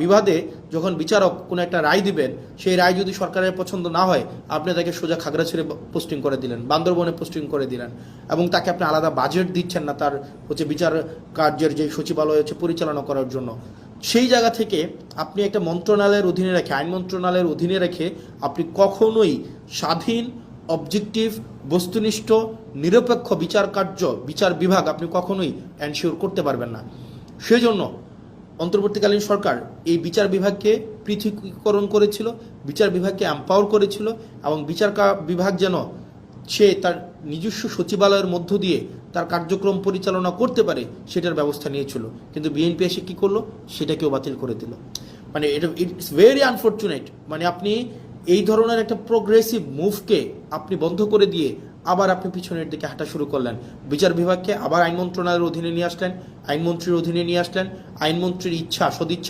বিবাদে যখন বিচারক কোনো একটা রায় দিবেন, সেই রায় যদি সরকারের পছন্দ না হয়, আপনি তাকে সোজা খাগড়াছড়ি পোস্টিং করে দিলেন, বান্দরবনে পোস্টিং করে দিলেন, এবং তাকে আপনি আলাদা বাজেট দিচ্ছেন না তার বিচার কার্যের যে সচিবালয় পরিচালনা করার জন্য। সেই জায়গা থেকে আপনি একটা মন্ত্রণালয়ের অধীনে রেখে, আইন মন্ত্রণালয়ের অধীনে রেখে আপনি কখনোই স্বাধীন, অবজেক্টিভ, বস্তুনিষ্ঠ, নিরপেক্ষ বিচার বিভাগ আপনি কখনোই এনশিওর করতে পারবেন না। সেই জন্য অন্তর্বর্তীকালীন সরকার এই বিচার বিভাগকে পৃথকীকরণ করেছিল, বিচার বিভাগকে এম্পাওয়ার করেছিল, এবং বিভাগ যেন সে তার নিজস্ব সচিবালয়ের মধ্য দিয়ে তার কার্যক্রম পরিচালনা করতে পারে সেটার ব্যবস্থা নিয়েছিল। কিন্তু বিএনপি এসে কী করলো, সেটাকেও বাতিল করে দিল। মানে ইটস ভেরি আনফর্চুনেট। মানে আপনি এই ধরনের একটা প্রোগ্রেসিভ মুভকে আপনি বন্ধ করে দিয়ে আবার আপনি পিছনের দিকে হাঁটা শুরু করলেন। বিচার বিভাগকে আবার আইন মন্ত্রণালয়ের অধীনে নিয়ে আসলেন, আইনমন্ত্রীর অধীনে নিয়ে আসলেন। আইনমন্ত্রীর ইচ্ছা, সদিচ্ছা